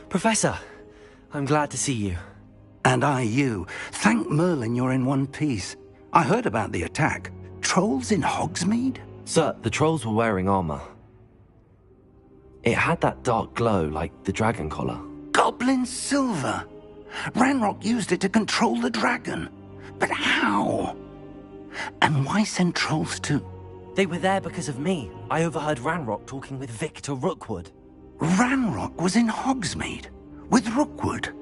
Professor, I'm glad to see you. And I you. Thank Merlin you're in one piece. I heard about the attack. Trolls in Hogsmeade? Sir, the trolls were wearing armor. It had that dark glow like the dragon collar. Goblin silver! Ranrock used it to control the dragon. But how? And why send trolls to... They were there because of me. I overheard Ranrock talking with Victor Rookwood. Ranrock was in Hogsmeade? With Rookwood?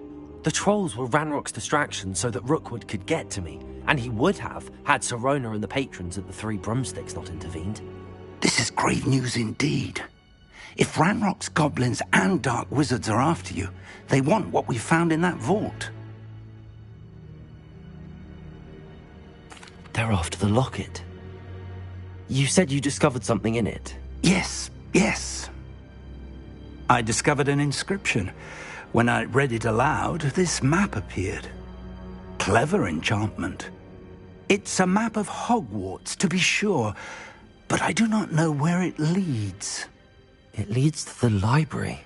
The trolls were Ranrock's distraction so that Rookwood could get to me. And he would have, had Sirona and the patrons at the Three Broomsticks not intervened. This is grave news indeed. If Ranrock's goblins and dark wizards are after you, they want what we found in that vault. They're after the locket. You said you discovered something in it. Yes. I discovered an inscription. When I read it aloud, this map appeared. Clever enchantment. It's a map of Hogwarts, to be sure, but I do not know where it leads. It leads to the library.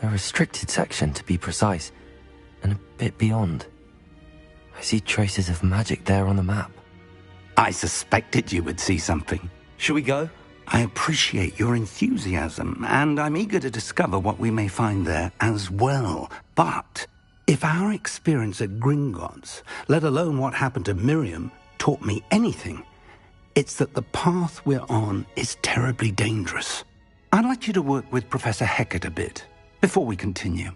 A restricted section, to be precise, and a bit beyond. I see traces of magic there on the map. I suspected you would see something. Shall we go? I appreciate your enthusiasm, and I'm eager to discover what we may find there as well. But if our experience at Gringotts, let alone what happened to Miriam, taught me anything, it's that the path we're on is terribly dangerous. I'd like you to work with Professor Hecat a bit, before we continue.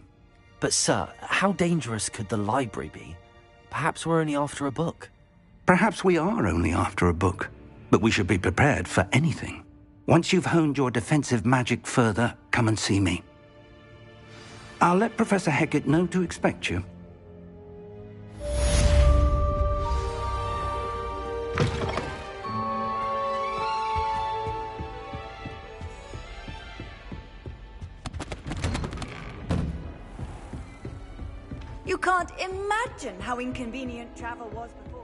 But sir, how dangerous could the library be? Perhaps we're only after a book. Perhaps we are only after a book, but we should be prepared for anything. Once you've honed your defensive magic further, come and see me. I'll let Professor Hecat know to expect you. You can't imagine how inconvenient travel was before.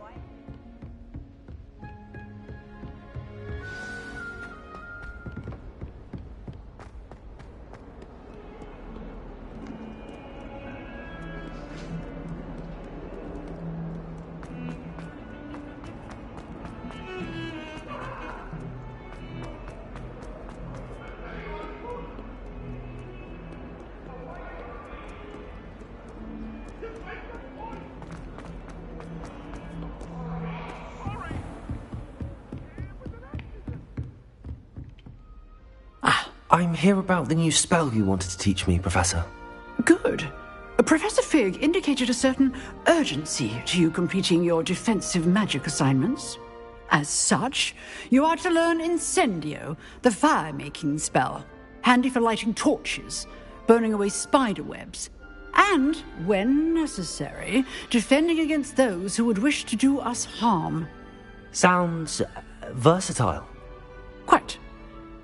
I'm here about the new spell you wanted to teach me, Professor. Good. Professor Fig indicated a certain urgency to you completing your defensive magic assignments. As such, you are to learn Incendio, the fire-making spell, handy for lighting torches, burning away spider webs, and, when necessary, defending against those who would wish to do us harm. Sounds versatile. Quite.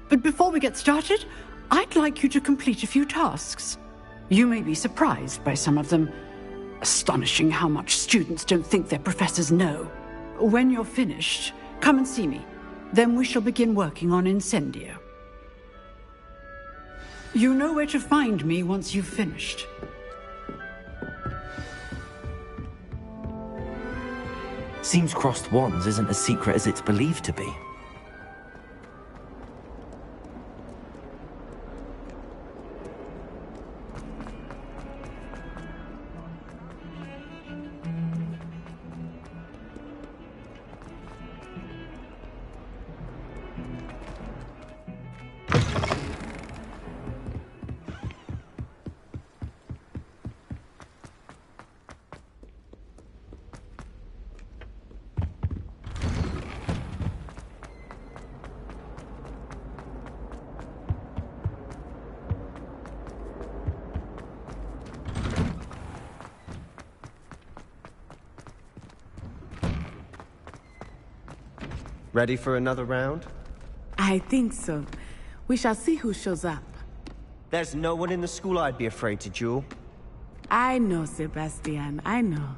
But before we get started, I'd like you to complete a few tasks. You may be surprised by some of them. Astonishing how much students don't think their professors know. When you're finished, come and see me. Then we shall begin working on Incendio. You know where to find me once you've finished. Seems crossed wands isn't as secret as it's believed to be. Ready for another round? I think so. We shall see who shows up. There's no one in the school I'd be afraid to duel. I know, Sebastian, I know.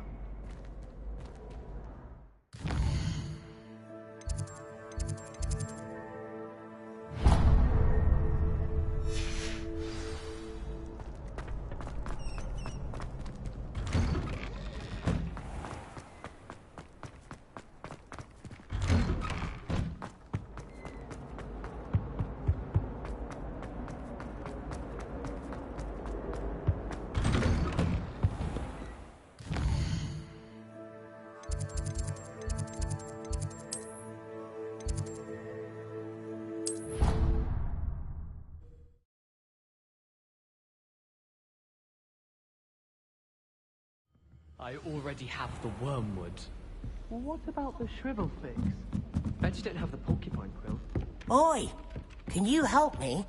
I already have the wormwood. Well, what about the shrivel fix? Bet you don't have the porcupine quill. Oi! Can you help me?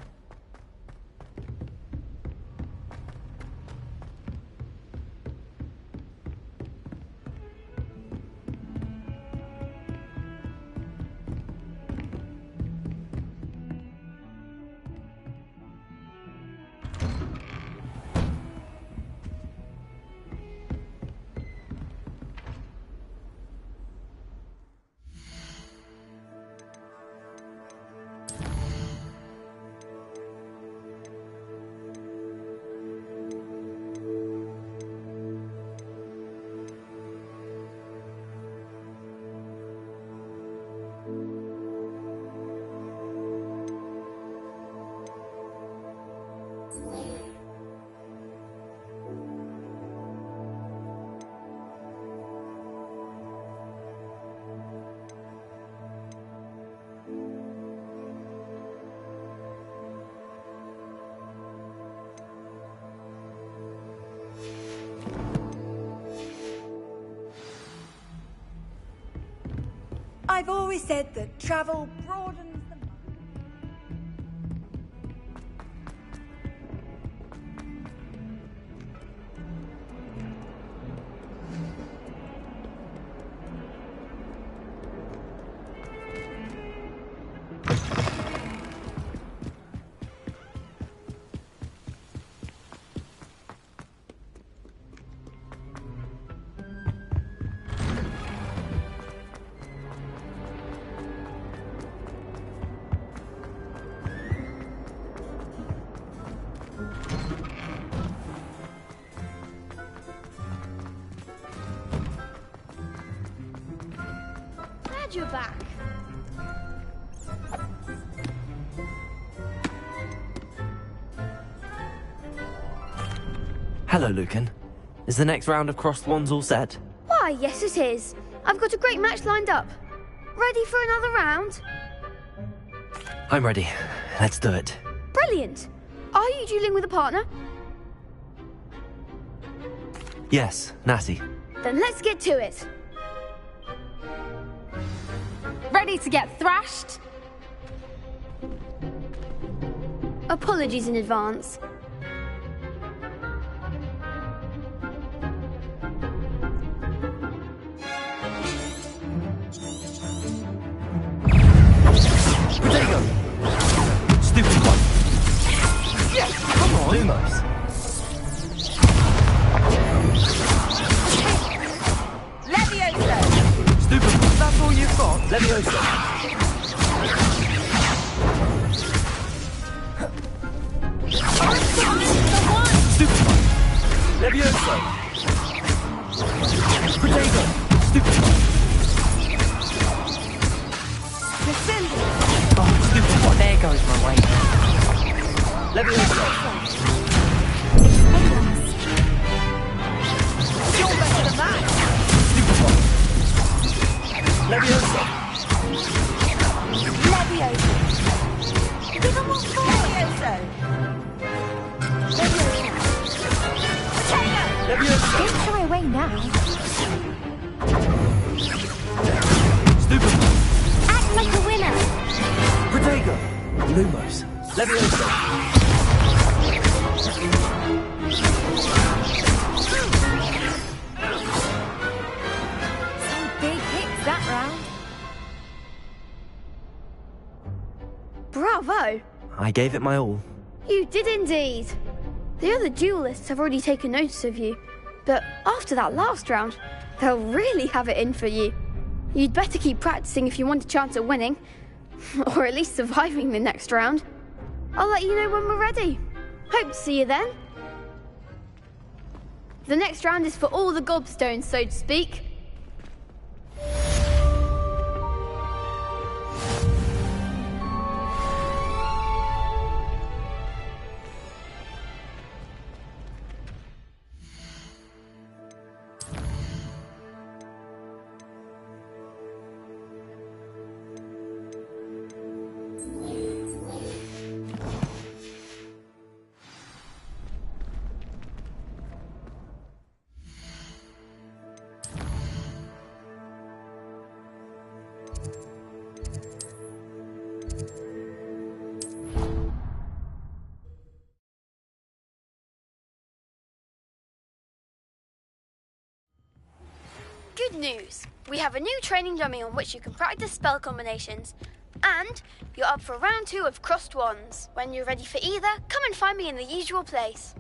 I've always said that travel broadens the mind. Glad you're back. Hello, Lucan. Is the next round of crossed wands all set? Why, yes it is. I've got a great match lined up. Ready for another round? I'm ready. Let's do it. Brilliant. Are you dueling with a partner? Yes, Natty. Then let's get to it. Ready to get thrashed? Apologies in advance. Potato! Stupid one! Yes! Come on! Lumos! Levioso! Stupid one! That's all you've got? Levioso! Stupid one! Levioso! Potato! Stupid one! Oh, stupid one! There goes my weight. Levioso! You're better than that. Stupid one! Levioso! Levioso. Give him one for Levioso. Potato. Levioso! Don't shy away now. Stupid one! Act like a winner. Protego! Lumos! Levioso! Some big hits that round. Bravo. I gave it my all. You did indeed. The other duelists have already taken notice of you, but after that last round, they'll really have it in for you. You'd better keep practicing if you want a chance at winning, or at least surviving the next round. I'll let you know when we're ready. Hope to see you then. The next round is for all the gobstones, so to speak. Good news! We have a new training dummy on which you can practice spell combinations. And you're up for round 2 of crossed wands. When you're ready for either, come and find me in the usual place.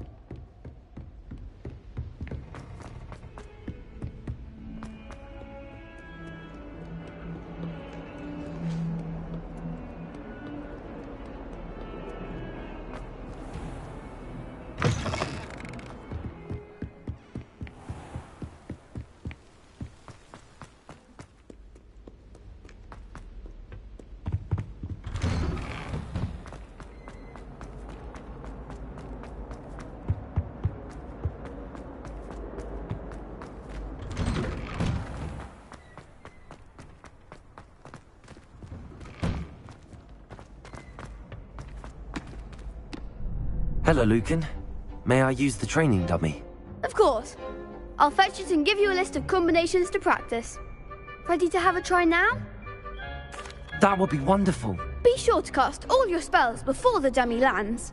Hello, Lucan. May I use the training dummy? Of course. I'll fetch it and give you a list of combinations to practice. Ready to have a try now? That would be wonderful. Be sure to cast all your spells before the dummy lands.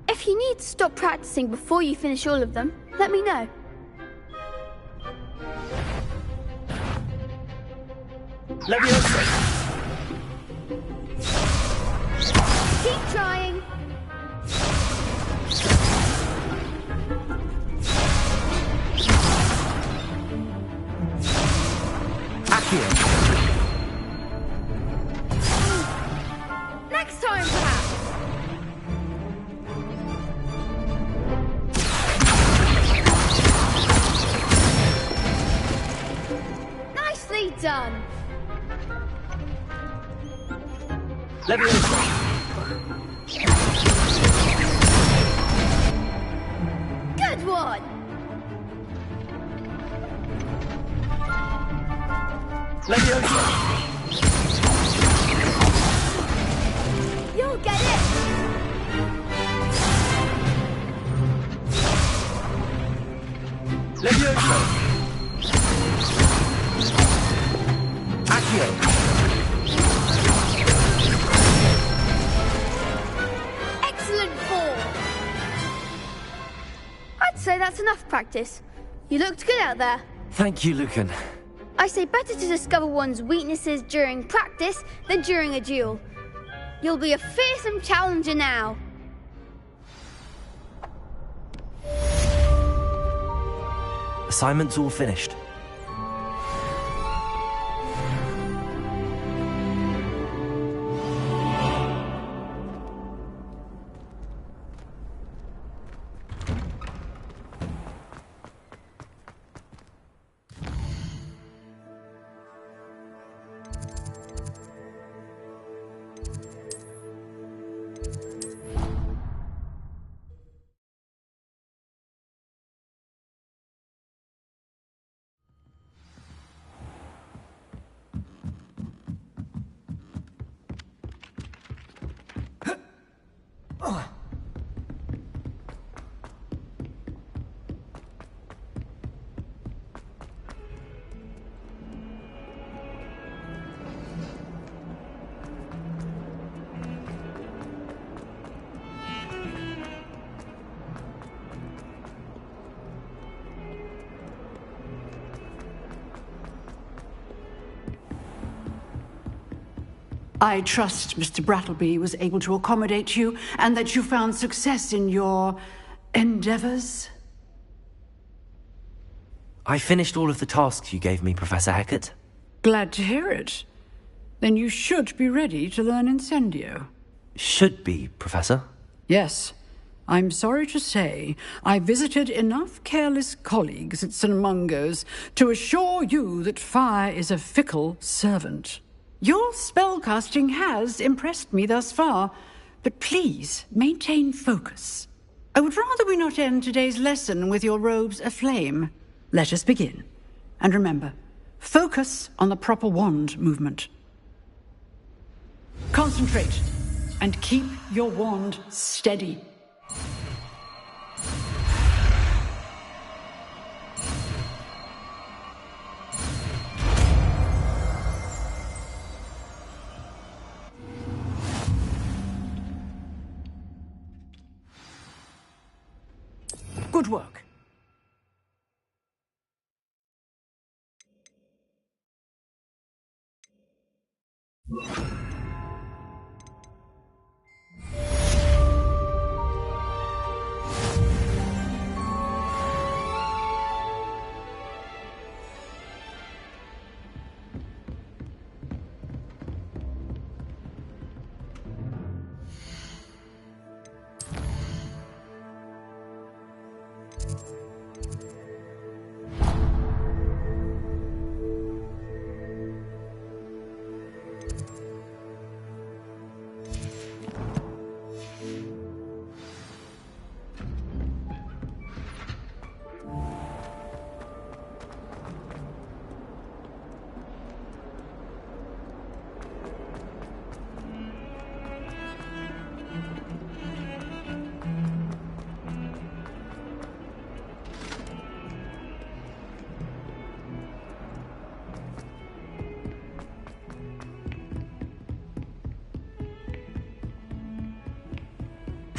If you need to stop practicing before you finish all of them, let me know. Leviosa! Keep trying. Accio! Next time, perhaps. Nicely done. Leviosa! Good one. Leviosa! You'll get it. Leviosa! Accio! Excellent form. I'd say that's enough practice. You looked good out there. Thank you, Lucan. I say better to discover one's weaknesses during practice than during a duel. You'll be a fearsome challenger now. Assignment's all finished. I trust Mr. Brattleby was able to accommodate you and that you found success in your endeavors. I finished all of the tasks you gave me, Professor Hecat. Glad to hear it. Then you should be ready to learn Incendio. Should be, Professor. Yes. I'm sorry to say, I visited enough careless colleagues at St. Mungo's to assure you that fire is a fickle servant. Your spellcasting has impressed me thus far, but please maintain focus. I would rather we not end today's lesson with your robes aflame. Let us begin. And remember, focus on the proper wand movement. Concentrate, and keep your wand steady. Good work.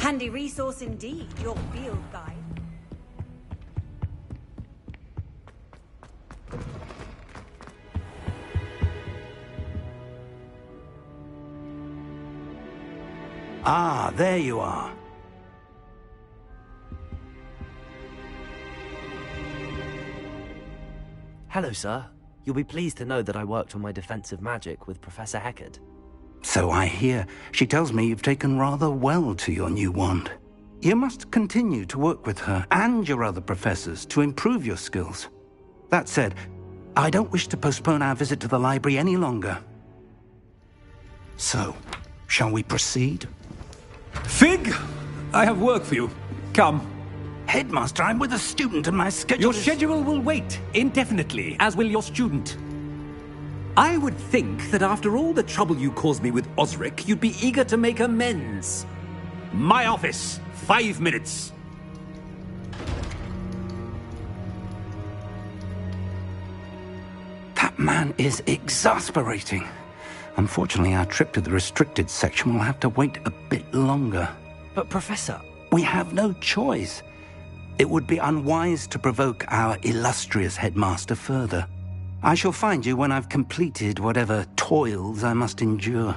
Handy resource indeed, your field guide. Ah, there you are. Hello, sir. You'll be pleased to know that I worked on my defensive magic with Professor Heckard. So I hear. She tells me you've taken rather well to your new wand. You must continue to work with her and your other professors to improve your skills. That said, I don't wish to postpone our visit to the library any longer. So, shall we proceed? Fig! I have work for you. Come. Headmaster, I'm with a student and my schedule Your schedule will wait indefinitely, as will your student. I would think that after all the trouble you caused me with Osric, you'd be eager to make amends. My office, 5 minutes. That man is exasperating. Unfortunately, our trip to the restricted section will have to wait a bit longer. But, Professor... We have no choice. It would be unwise to provoke our illustrious headmaster further. I shall find you when I've completed whatever toils I must endure.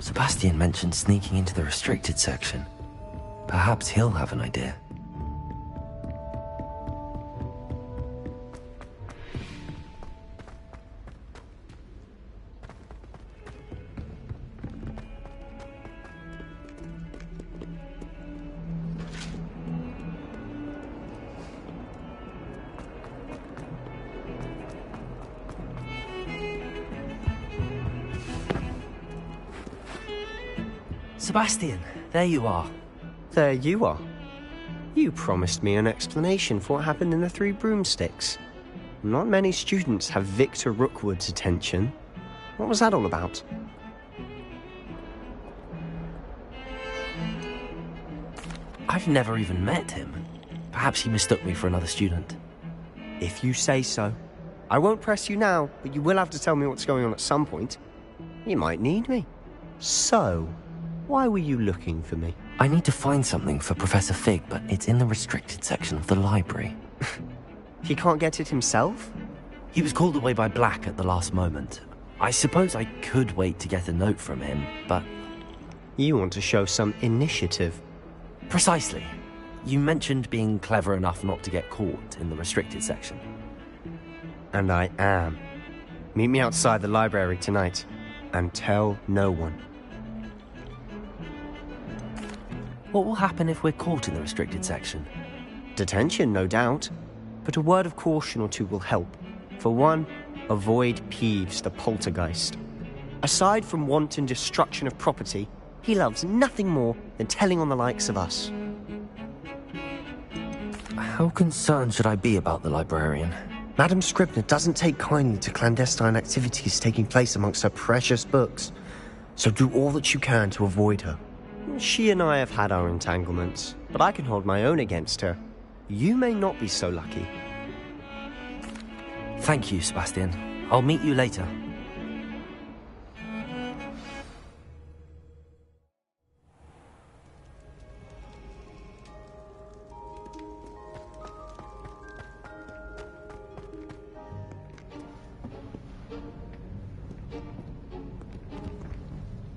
Sebastian mentioned sneaking into the restricted section. Perhaps he'll have an idea. Sebastian, there you are. There you are. You promised me an explanation for what happened in the Three Broomsticks. Not many students have Victor Rookwood's attention. What was that all about? I've never even met him. Perhaps he mistook me for another student. If you say so. I won't press you now, but you will have to tell me what's going on at some point. You might need me. So, why were you looking for me? I need to find something for Professor Fig, but it's in the restricted section of the library. He can't get it himself? He was called away by Black at the last moment. I suppose I could wait to get a note from him, but... You want to show some initiative. Precisely. You mentioned being clever enough not to get caught in the restricted section. And I am. Meet me outside the library tonight, and tell no one. What will happen if we're caught in the restricted section? Detention, no doubt. But a word of caution or two will help. For one, avoid Peeves, the poltergeist. Aside from wanton destruction of property, he loves nothing more than telling on the likes of us. How concerned should I be about the librarian? Madame Scribner doesn't take kindly to clandestine activities taking place amongst her precious books. So do all that you can to avoid her. She and I have had our entanglements, but I can hold my own against her. You may not be so lucky. Thank you, Sebastian. I'll meet you later.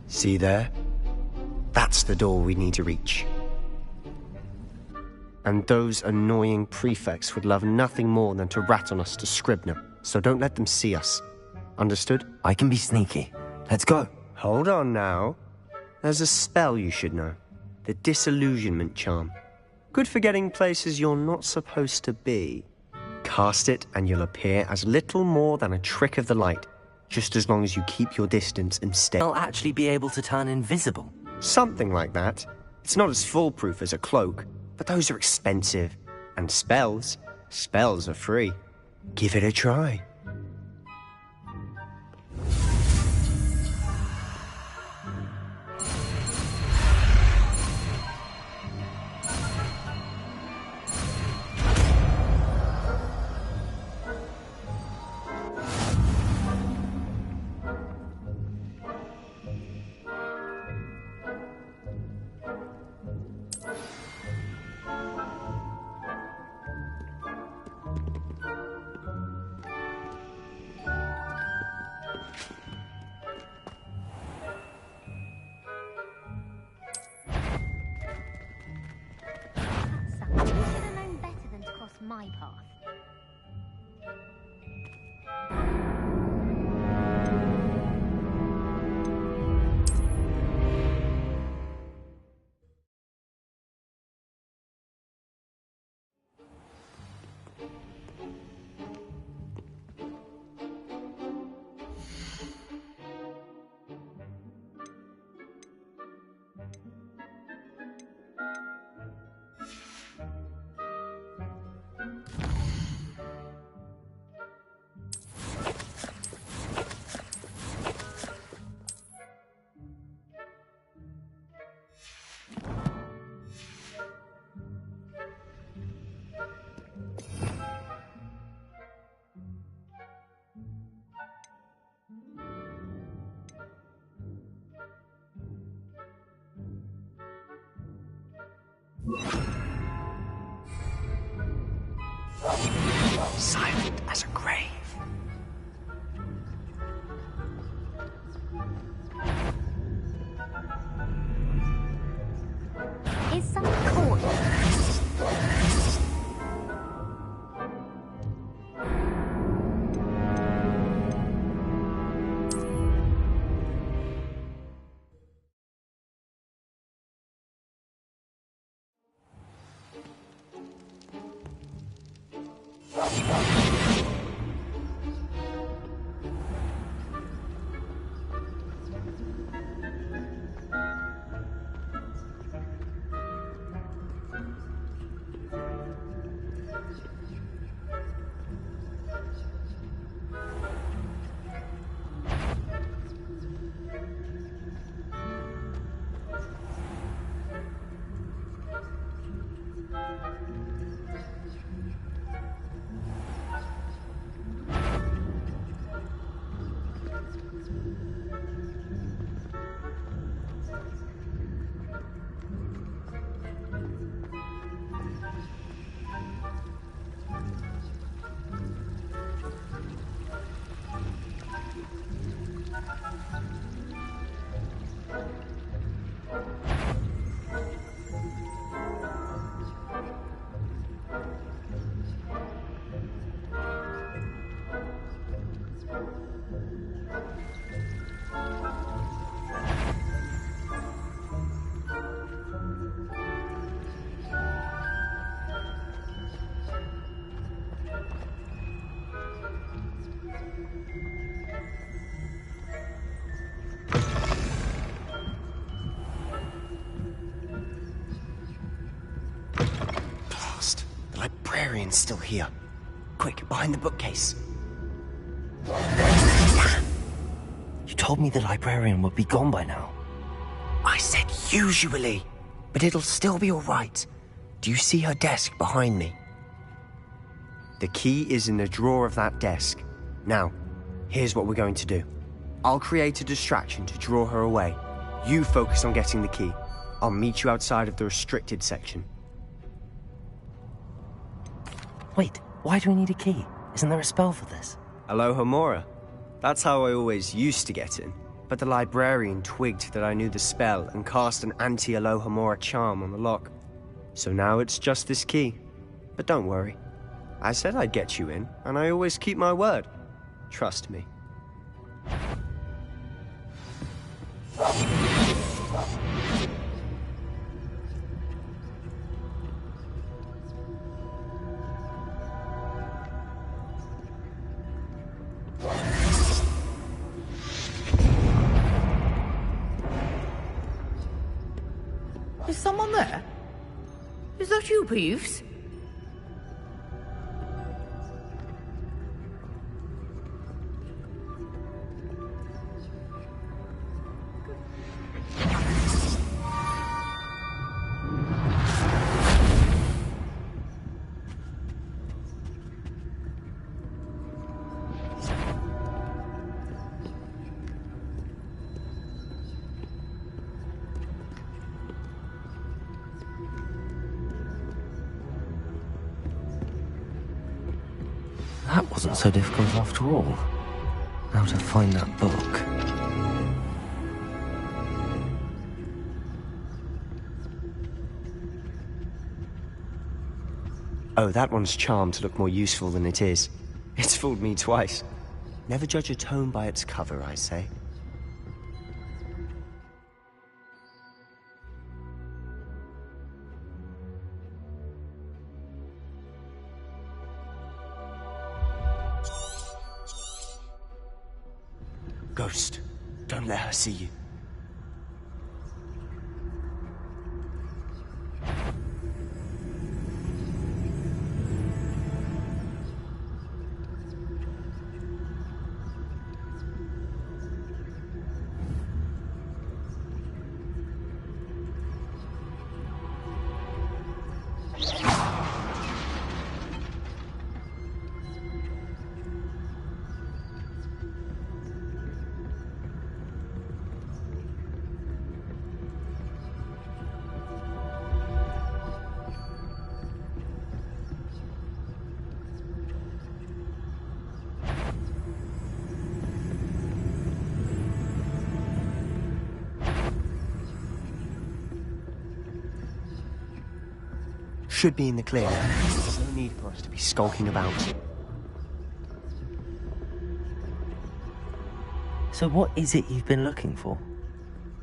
See there? That's the door we need to reach. And those annoying prefects would love nothing more than to rat on us to Scribner, so don't let them see us. Understood? I can be sneaky. Let's go. Hold on now. There's a spell you should know. The Disillusionment Charm. Good for getting places you're not supposed to be. Cast it and you'll appear as little more than a trick of the light, just as long as you keep your distance and stay. I'll actually be able to turn invisible. Something like that. It's not as foolproof as a cloak, but those are expensive. And spells are free. Give it a try. my path. Silent as a grave. Is someone calling? Librarian's still here. Quick, behind the bookcase. You told me the librarian would be gone by now. I said usually, but it'll still be all right. Do you see her desk behind me? The key is in the drawer of that desk. Now, here's what we're going to do. I'll create a distraction to draw her away. You focus on getting the key. I'll meet you outside of the restricted section. Wait, why do we need a key? Isn't there a spell for this? Alohomora. That's how I always used to get in. But the librarian twigged that I knew the spell and cast an anti-Alohomora charm on the lock. So now it's just this key. But don't worry. I said I'd get you in, and I always keep my word. Trust me. Is someone there? Is that you, Peeves? That wasn't so difficult after all. Now to find that book. Oh, that one's charmed to look more useful than it is. It's fooled me twice. Never judge a tome by its cover, I say. Ghost, don't let her see you. Should be in the clear. There's no need for us to be skulking about. So what is it you've been looking for?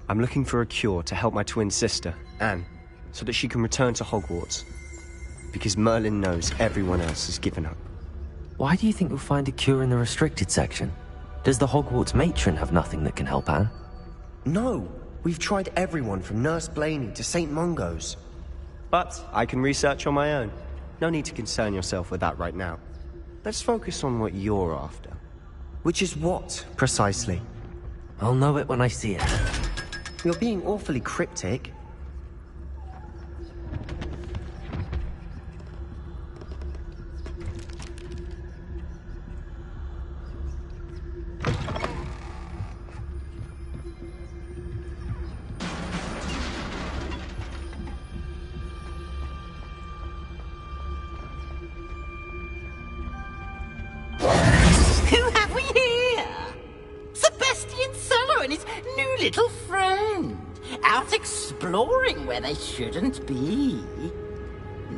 I'm looking for a cure to help my twin sister, Anne, so that she can return to Hogwarts. Because Merlin knows everyone else has given up. Why do you think you'll find a cure in the restricted section? Does the Hogwarts matron have nothing that can help Anne? No! We've tried everyone from Nurse Blaney to St. Mungo's. But I can research on my own. No need to concern yourself with that right now. Let's focus on what you're after. Which is what, precisely? I'll know it when I see it. You're being awfully cryptic. Little friend, out exploring where they shouldn't be.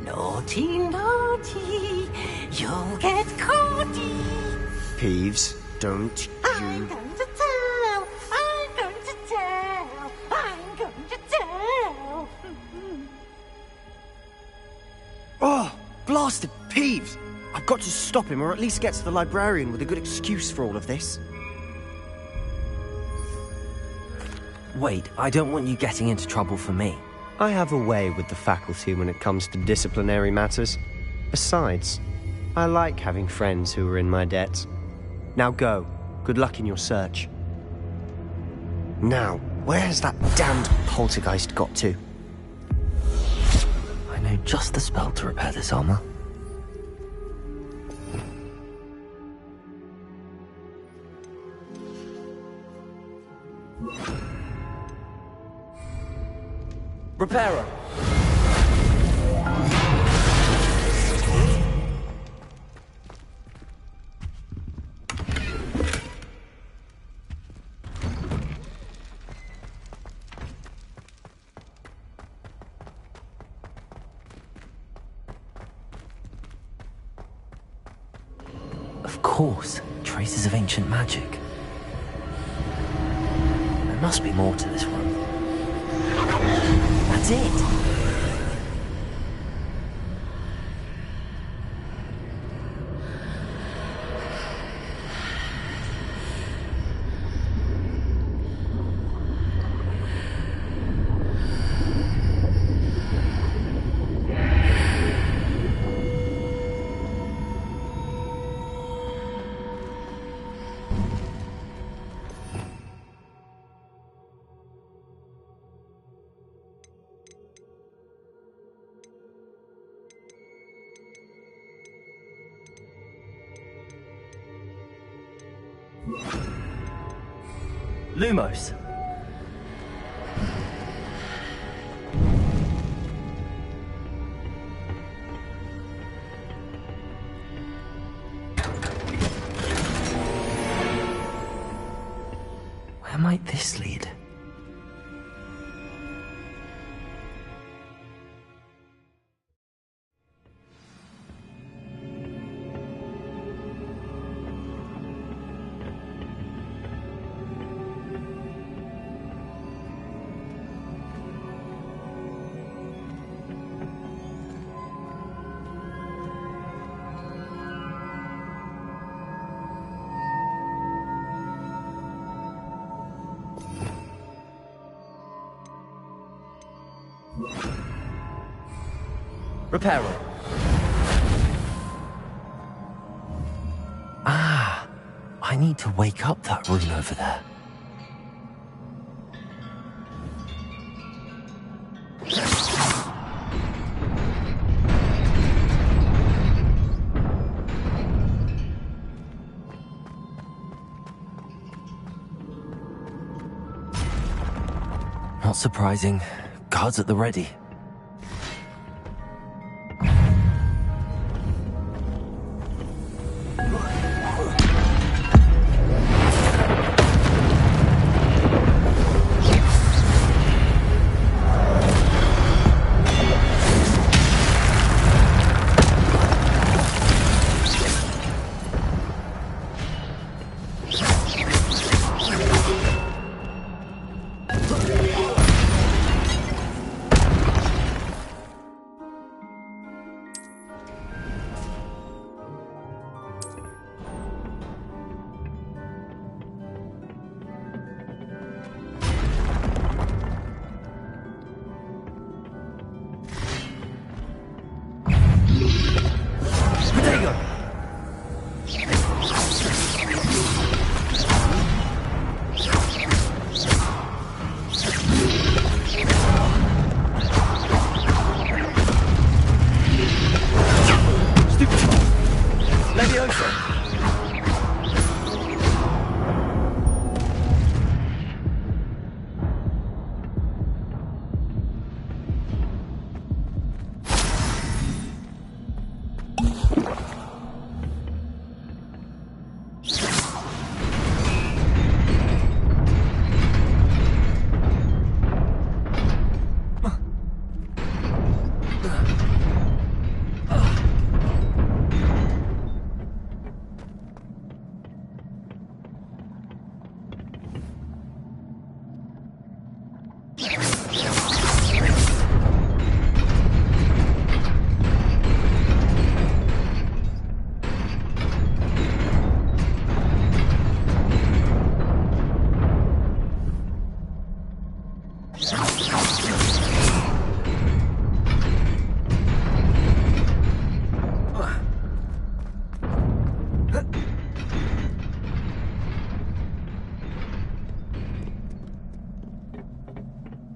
Naughty, naughty, you'll get caughty. Peeves, don't you... I'm going to tell, I'm going to tell, I'm going to tell. Oh, blasted Peeves! I've got to stop him, or at least get to the librarian with a good excuse for all of this. Wait, I don't want you getting into trouble for me. I have a way with the faculty when it comes to disciplinary matters. Besides, I like having friends who are in my debt. Now go. Good luck in your search. Now, where has that damned poltergeist got to? I know just the spell to repair this armor. Repairer! Of course, traces of ancient magic. There must be more to this room. That's it! Lumos. Where might this lead? Reparo. Ah, I need to wake up that room over there. Not surprising. Guards at the ready.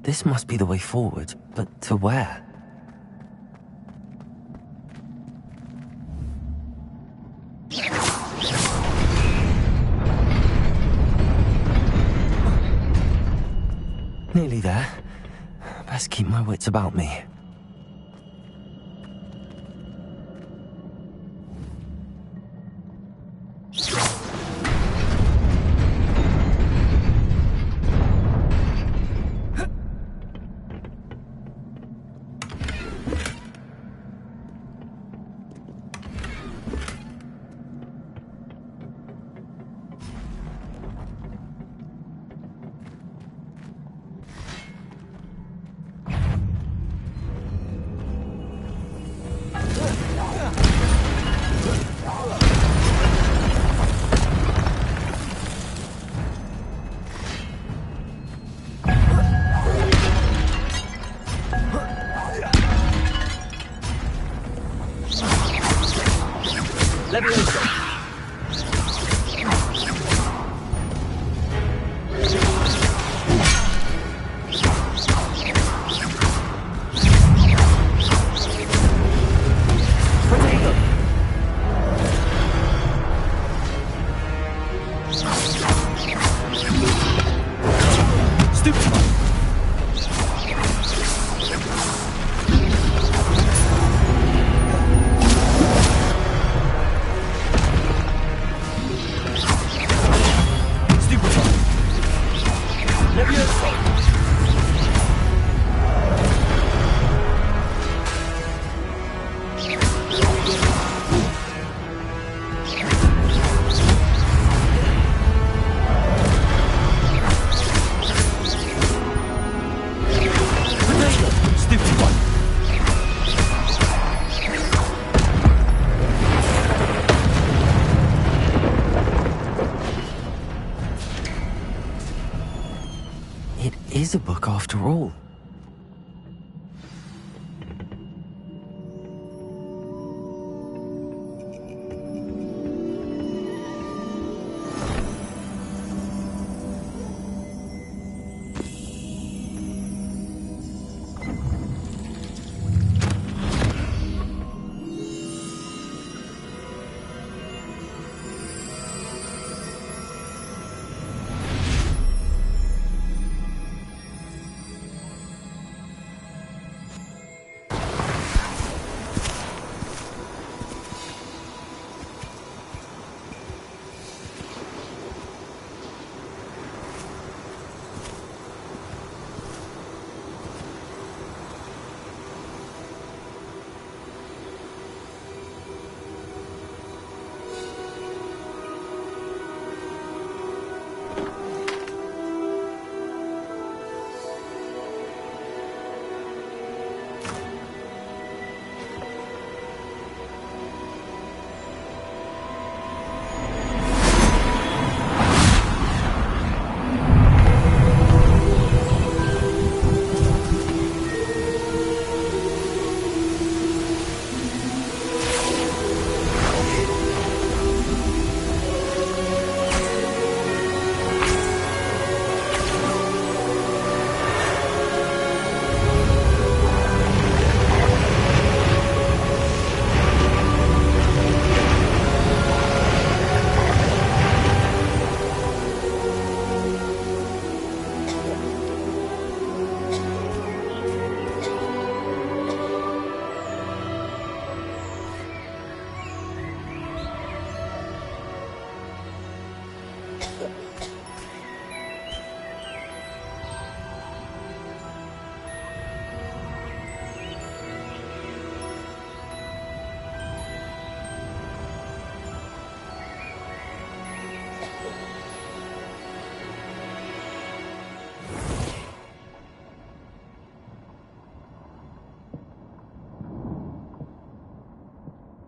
This must be the way forward, but to where? Nearly there. Best keep my wits about me. Is a book after all.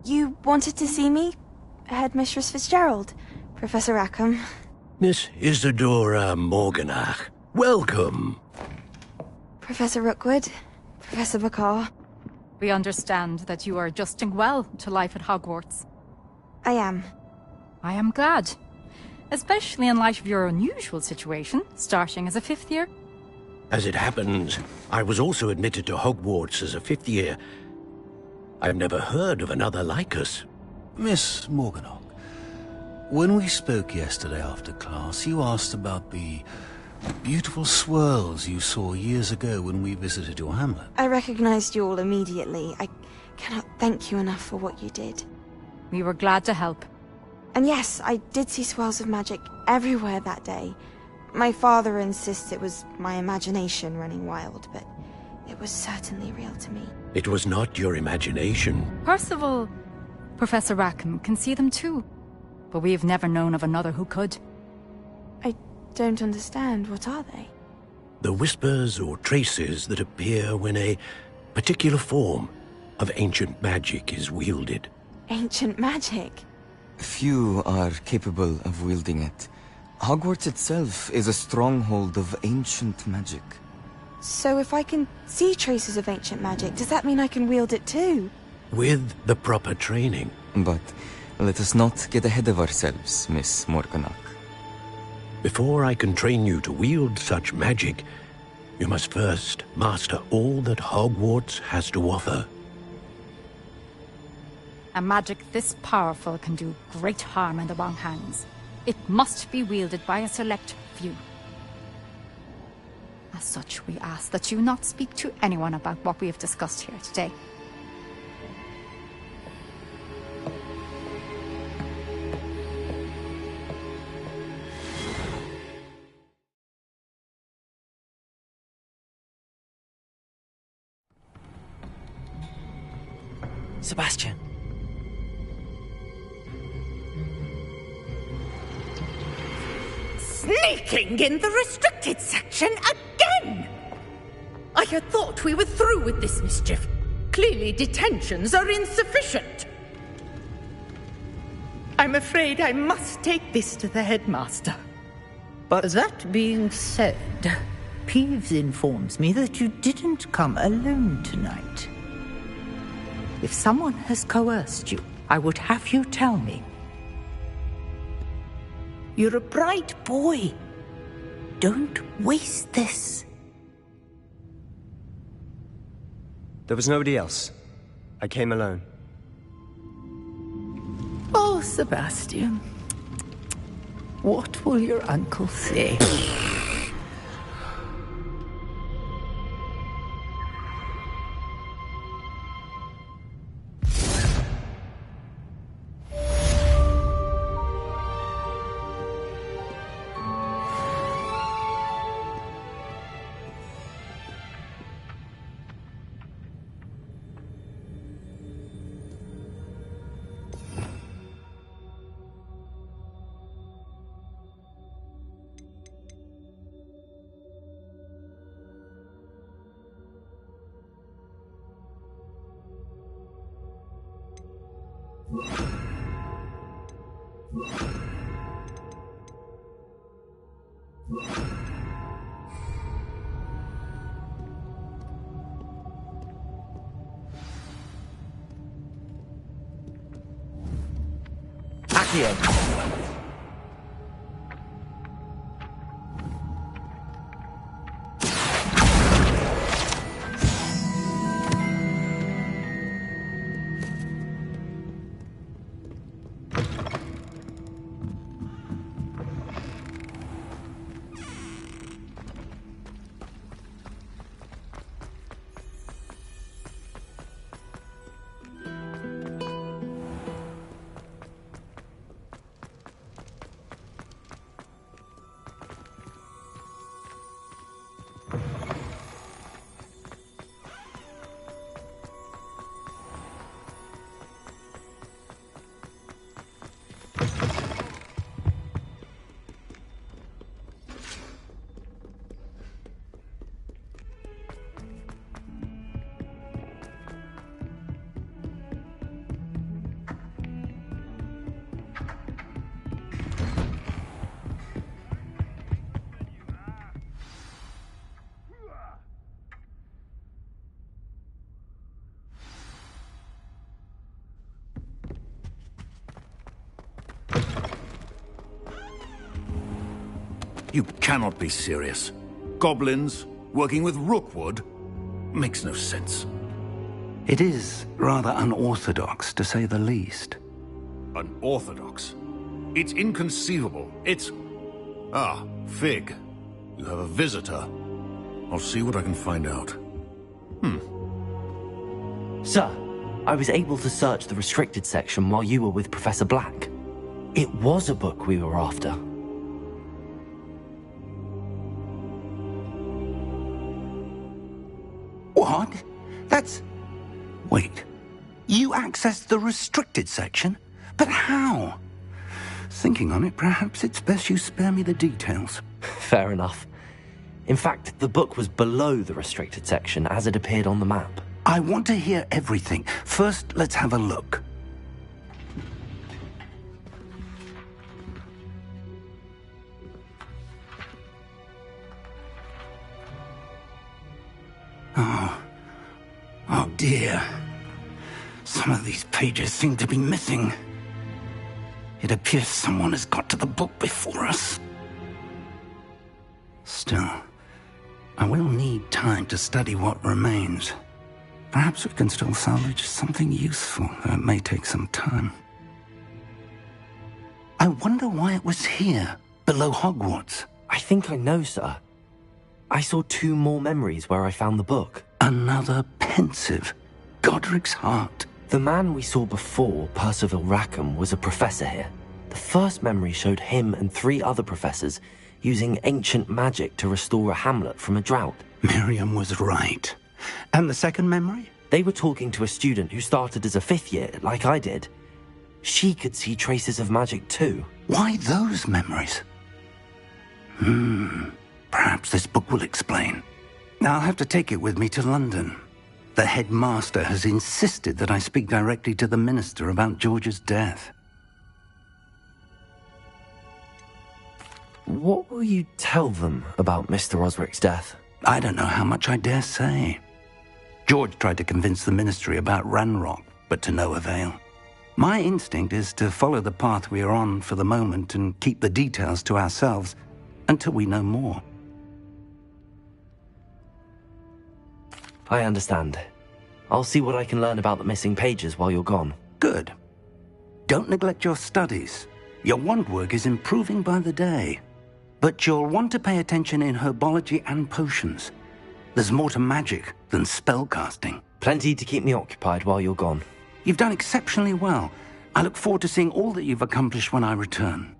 You wanted to see me? Headmistress Fitzgerald, Professor Rackham. Miss Isadora Morganach, welcome. Professor Rookwood, Professor Bakar. We understand that you are adjusting well to life at Hogwarts. I am. I am glad. Especially in light of your unusual situation, starting as a 5th year. As it happens, I was also admitted to Hogwarts as a 5th year. I've never heard of another like us. Miss Morganach, when we spoke yesterday after class, you asked about the beautiful swirls you saw years ago when we visited your hamlet. I recognized you all immediately. I cannot thank you enough for what you did. We were glad to help. And yes, I did see swirls of magic everywhere that day. My father insists it was my imagination running wild, but it was certainly real to me. It was not your imagination. Percival, Professor Rackham can see them too. But we have never known of another who could. I don't understand. What are they? The whispers or traces that appear when a particular form of ancient magic is wielded. Ancient magic? Few are capable of wielding it. Hogwarts itself is a stronghold of ancient magic. So if I can see traces of ancient magic, does that mean I can wield it too? With the proper training. But let us not get ahead of ourselves, Miss Morganach. Before I can train you to wield such magic, you must first master all that Hogwarts has to offer. A magic this powerful can do great harm in the wrong hands. It must be wielded by a select few. As such, we ask that you not speak to anyone about what we have discussed here today. Sebastian. Sneaking in the restricted section again! I had thought we were through with this mischief. Clearly detentions are insufficient. I'm afraid I must take this to the headmaster. But that being said, Peeves informs me that you didn't come alone tonight. If someone has coerced you, I would have you tell me. You're a bright boy. Don't waste this. There was nobody else. I came alone. Oh, Sebastian. What will your uncle say? You cannot be serious. Goblins working with Rookwood? Makes no sense. It is rather unorthodox, to say the least. Unorthodox? It's inconceivable. It's... Ah, Fig. You have a visitor. I'll see what I can find out. Sir, I was able to search the restricted section while you were with Professor Black. It was a book we were after. What? That's... Wait. You accessed the restricted section? But how? Thinking on it, perhaps it's best you spare me the details. Fair enough. In fact, the book was below the restricted section as it appeared on the map. I want to hear everything. First, let's have a look. Oh dear. Some of these pages seem to be missing. It appears someone has got to the book before us. Still, I will need time to study what remains. Perhaps we can still salvage something useful, though it may take some time. I wonder why it was here, below Hogwarts. I think I know, sir. I saw 2 more memories where I found the book. Another pensive. Godric's heart. The man we saw before, Percival Rackham, was a professor here. The first memory showed him and 3 other professors using ancient magic to restore a hamlet from a drought. Miriam was right. And the second memory? They were talking to a student who started as a 5th year, like I did. She could see traces of magic too. Why those memories? Perhaps this book will explain. I'll have to take it with me to London. The headmaster has insisted that I speak directly to the minister about George's death. What will you tell them about Mr. Osric's death? I don't know how much I dare say. George tried to convince the ministry about Ranrock, but to no avail. My instinct is to follow the path we are on for the moment and keep the details to ourselves until we know more. I understand. I'll see what I can learn about the missing pages while you're gone. Good. Don't neglect your studies. Your wand work is improving by the day. But you'll want to pay attention in herbology and potions. There's more to magic than spellcasting. Plenty to keep me occupied while you're gone. You've done exceptionally well. I look forward to seeing all that you've accomplished when I return.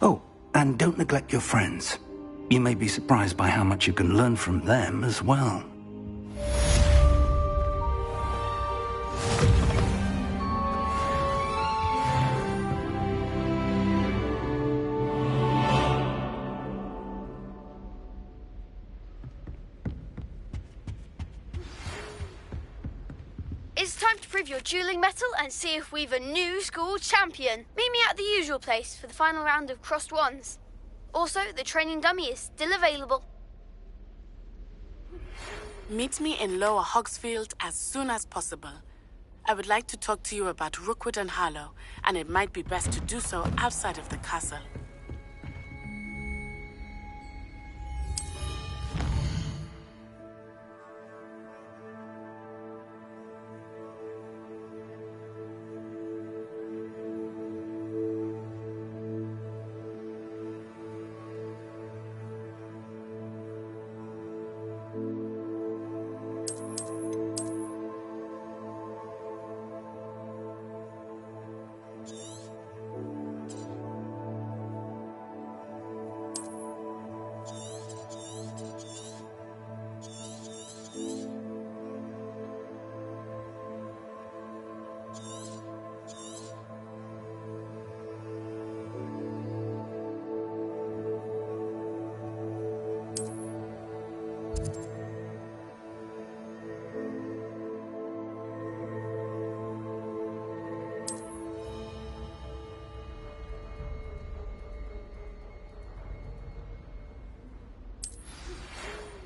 Oh, and don't neglect your friends. You may be surprised by how much you can learn from them as well. It's time to prove your dueling mettle and see if we've a new school champion. Meet me at the usual place for the final round of crossed wands. Also, the training dummy is still available. Meet me in Lower Hogsfield as soon as possible. I would like to talk to you about Rookwood and Harlow, and it might be best to do so outside of the castle.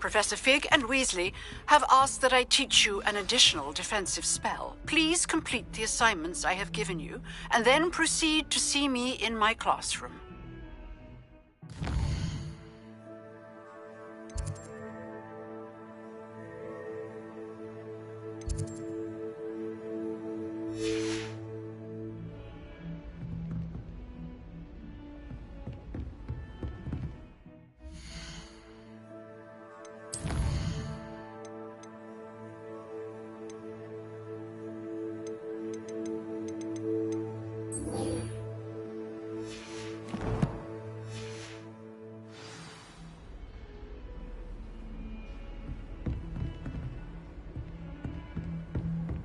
Professor Fig and Weasley have asked that I teach you an additional defensive spell. Please complete the assignments I have given you, and then proceed to see me in my classroom.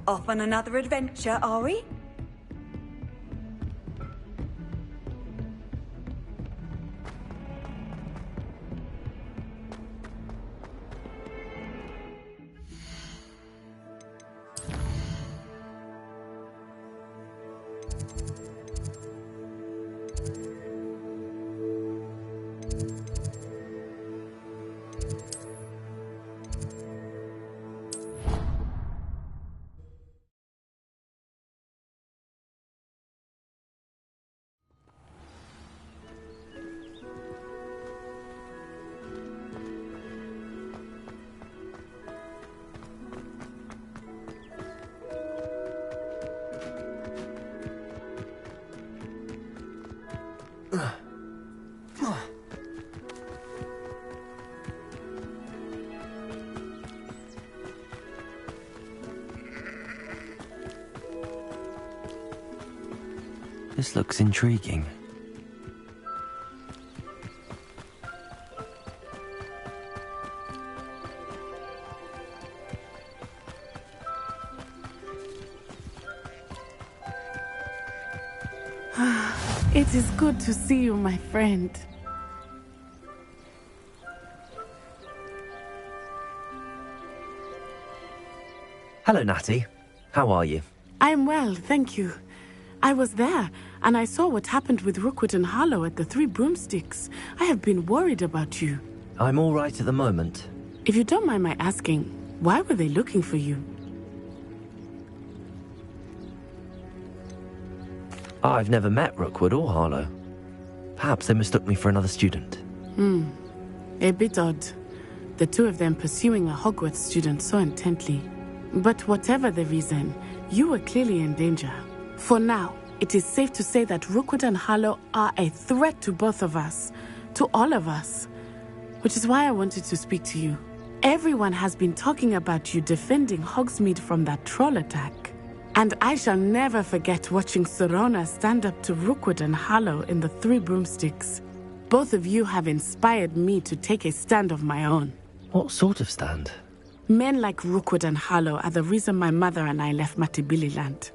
Off on another adventure, are we? This looks intriguing. It is good to see you, my friend. Hello, Natty. How are you? I'm well, thank you. I was there, and I saw what happened with Rookwood and Harlow at the Three Broomsticks. I have been worried about you. I'm all right at the moment. If you don't mind my asking, why were they looking for you? I've never met Rookwood or Harlow. Perhaps they mistook me for another student. A bit odd. The two of them pursuing a Hogwarts student so intently. But whatever the reason, you were clearly in danger. For now, it is safe to say that Rookwood and Harlow are a threat to both of us. To all of us. Which is why I wanted to speak to you. Everyone has been talking about you defending Hogsmeade from that troll attack. And I shall never forget watching Serona stand up to Rookwood and Harlow in the Three Broomsticks. Both of you have inspired me to take a stand of my own. What sort of stand? Men like Rookwood and Harlow are the reason my mother and I left Matabeleland.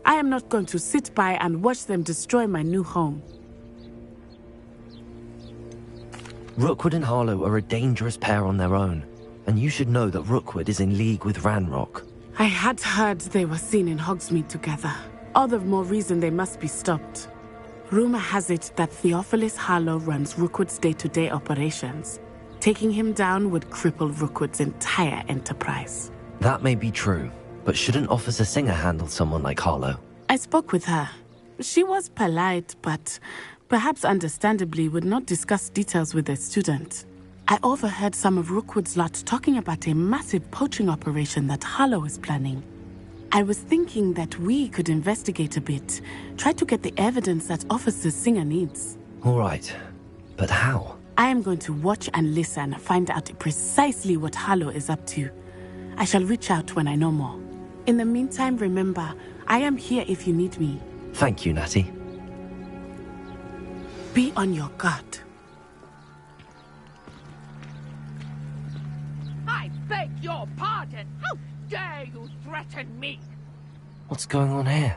I am not going to sit by and watch them destroy my new home. Rookwood and Harlow are a dangerous pair on their own, and you should know that Rookwood is in league with Ranrock. I had heard they were seen in Hogsmeade together. All the more reason they must be stopped. Rumor has it that Theophilus Harlow runs Rookwood's day-to-day operations. Taking him down would cripple Rookwood's entire enterprise. That may be true, but shouldn't Officer Singer handle someone like Harlow? I spoke with her. She was polite, but perhaps understandably would not discuss details with a student. I overheard some of Rookwood's lot talking about a massive poaching operation that Harlow is planning. I was thinking that we could investigate a bit, try to get the evidence that Officer Singer needs. All right, but how? I am going to watch and listen, find out precisely what Harlow is up to. I shall reach out when I know more. In the meantime, remember, I am here if you need me. Thank you, Natty. Be on your guard. I beg your pardon. How dare you threaten me? What's going on here?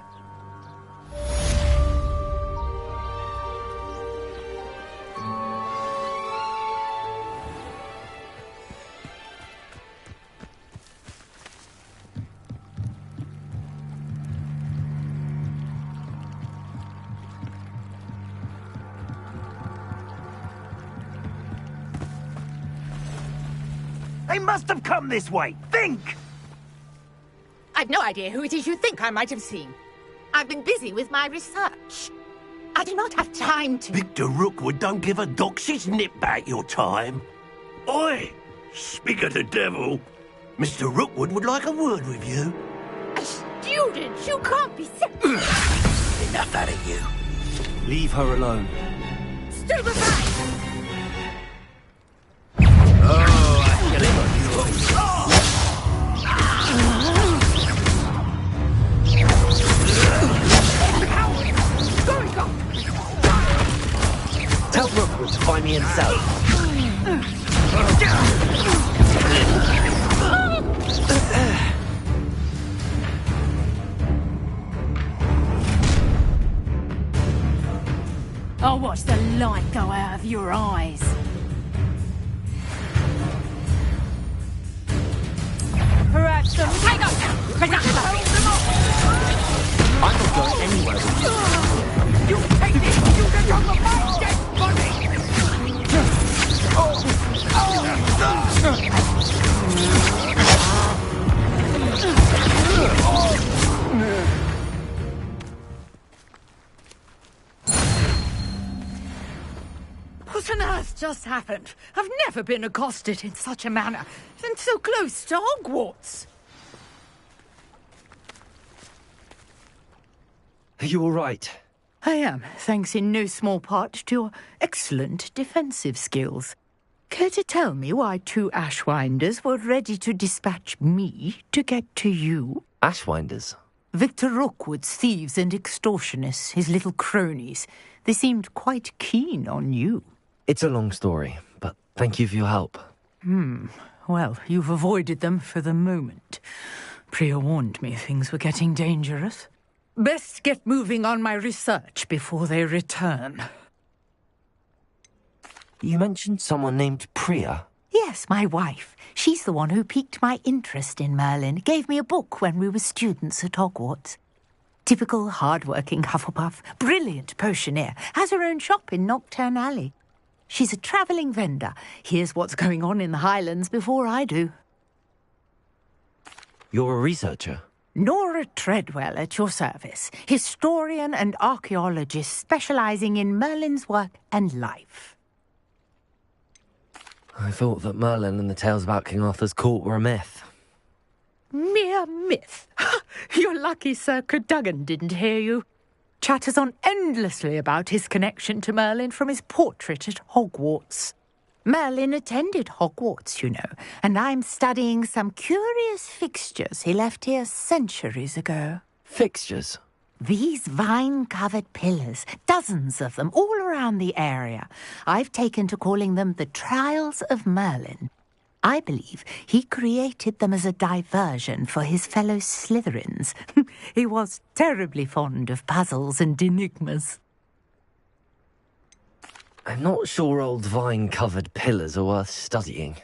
They must have come this way. Think! I've no idea who it is you think I might have seen. I've been busy with my research. I do not have time to... Victor Rookwood don't give a doxy's nip back your time. Oi! Speak of the devil. Mr. Rookwood would like a word with you. A student? You can't be so... Enough out of you. Leave her alone. Stupefy! Tell Rookwood to find me himself. I'll watch the light go out of your eyes. Perhaps some... Take up! I'm not going anywhere with you. You take this! You can come with my dead body! What on earth just happened? I've never been accosted in such a manner, and so close to Hogwarts. Are you all right? I am, thanks in no small part to your excellent defensive skills. Care to tell me why 2 Ashwinders were ready to dispatch me to get to you? Ashwinders? Victor Rookwood's thieves and extortionists, his little cronies. They seemed quite keen on you. It's a long story, but thank you for your help. Well, you've avoided them for the moment. Priya warned me things were getting dangerous. Best get moving on my research before they return. You mentioned someone named Priya. Yes, my wife. She's the one who piqued my interest in Merlin. Gave me a book when we were students at Hogwarts. Typical hard-working Hufflepuff, brilliant potioneer, has her own shop in Nocturne Alley. She's a travelling vendor. Hears what's going on in the Highlands before I do. You're a researcher? Nora Treadwell at your service. Historian and archaeologist specialising in Merlin's work and life. I thought that Merlin and the tales about King Arthur's court were a myth. Mere myth? You're lucky Sir Cadogan didn't hear you. Chatters on endlessly about his connection to Merlin from his portrait at Hogwarts. Merlin attended Hogwarts, you know, and I'm studying some curious fixtures he left here centuries ago. Fixtures? These vine-covered pillars, dozens of them, all around the area. I've taken to calling them the Trials of Merlin. I believe he created them as a diversion for his fellow Slytherins. He was terribly fond of puzzles and enigmas. I'm not sure old vine-covered pillars are worth studying.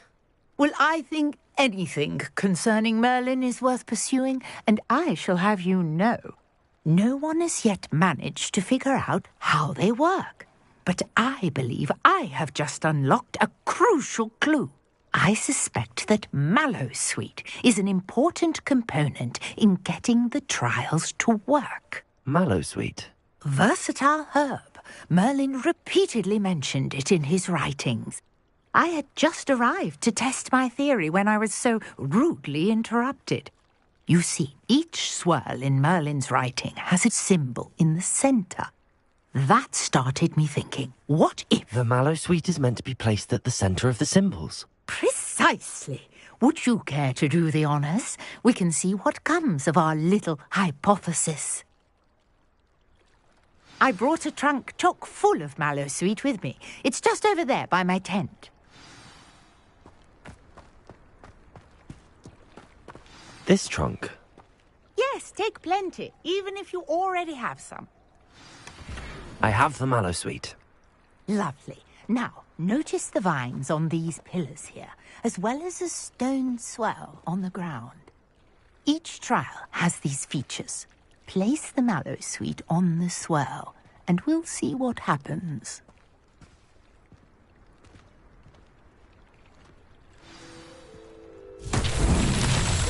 Well, I think anything concerning Merlin is worth pursuing, and I shall have you know. No one has yet managed to figure out how they work. But I believe I have just unlocked a crucial clue. I suspect that Mallowsweet is an important component in getting the trials to work. Mallowsweet? Versatile herb. Merlin repeatedly mentioned it in his writings. I had just arrived to test my theory when I was so rudely interrupted. You see, each swirl in Merlin's writing has a symbol in the centre. That started me thinking, what if... The Mallowsweet is meant to be placed at the centre of the symbols. Precisely. Would you care to do the honours? We can see what comes of our little hypothesis. I brought a trunk chock full of Mallowsweet with me. It's just over there by my tent. This trunk? Yes, take plenty, even if you already have some. I have the Mallowsweet. Lovely. Now, notice the vines on these pillars here, as well as a stone swell on the ground. Each trial has these features. Place the Mallowsweet on the swirl, and we'll see what happens.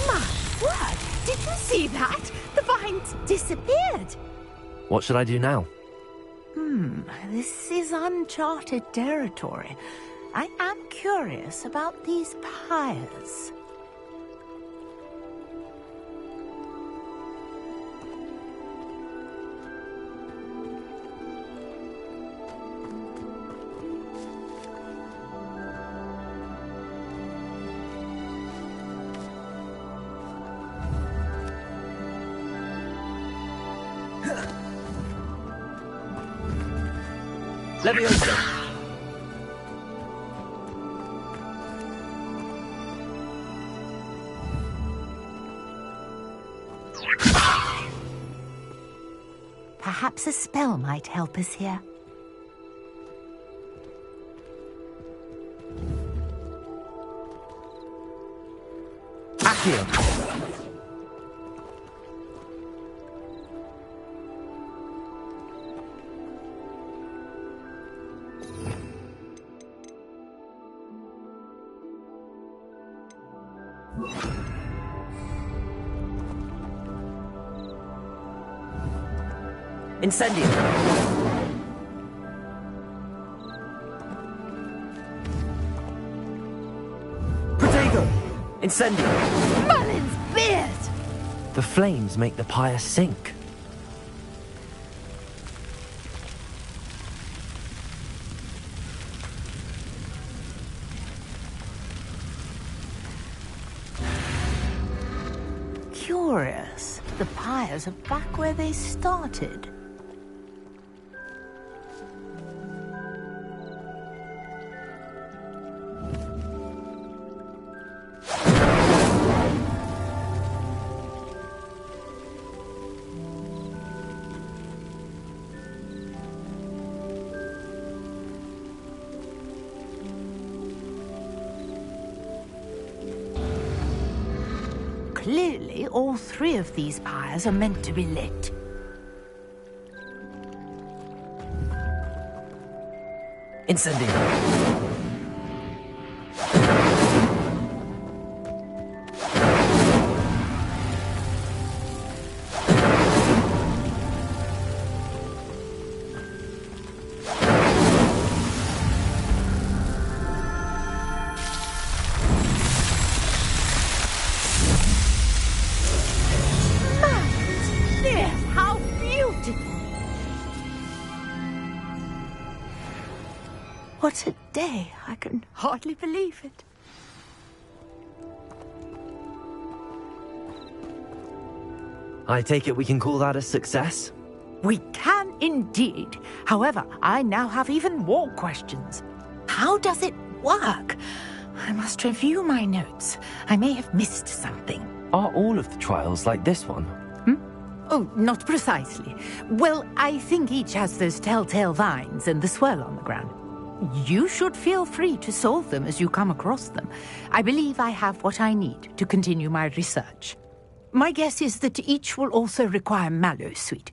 My word! Did you see that? The vines disappeared! What should I do now? This is uncharted territory. I am curious about these pyres. Leviosa! Perhaps a spell might help us here. you. Incendio. Protego. Incendio. Merlin's beard! The flames make the pyre sink. Curious. The pyres are back where they started. Clearly, all three of these pyres are meant to be lit. Incendio. How beautiful! What a day! I can hardly believe it. I take it we can call that a success? We can indeed. However, I now have even more questions. How does it work? I must review my notes. I may have missed something. Are all of the trials like this one? Oh, not precisely. Well, I think each has those telltale vines and the swirl on the ground. You should feel free to solve them as you come across them. I believe I have what I need to continue my research. My guess is that each will also require mallow sweet,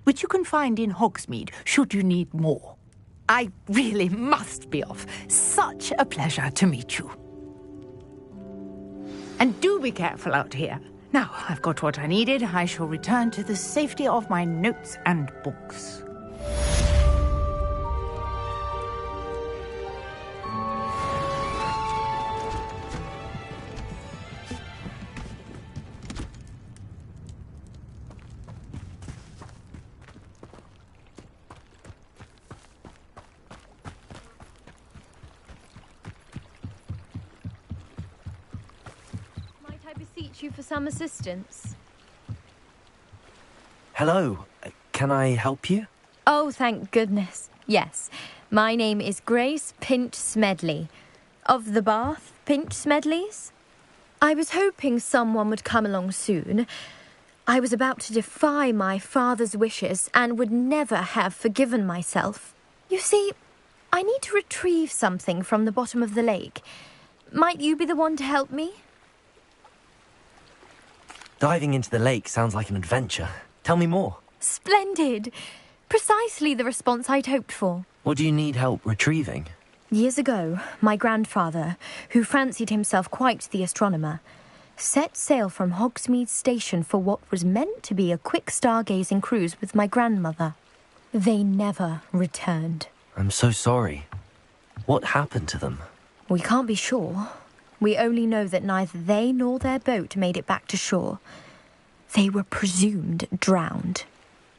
which you can find in Hogsmeade should you need more. I really must be off. Such a pleasure to meet you. And do be careful out here. Now, I've got what I needed. I shall return to the safety of my notes and books. You for some assistance. Hello. Can I help you? Oh, thank goodness. Yes. My name is Grace Pinch Smedley. Of the Bath Pinch Smedleys. I was hoping someone would come along soon. I was about to defy my father's wishes and would never have forgiven myself. You see, I need to retrieve something from the bottom of the lake. Might you be the one to help me? Diving into the lake sounds like an adventure. Tell me more. Splendid. Precisely the response I'd hoped for. What do you need help retrieving? Years ago, my grandfather, who fancied himself quite the astronomer, set sail from Hogsmeade Station for what was meant to be a quick stargazing cruise with my grandmother. They never returned. I'm so sorry. What happened to them? We can't be sure. We only know that neither they nor their boat made it back to shore. They were presumed drowned.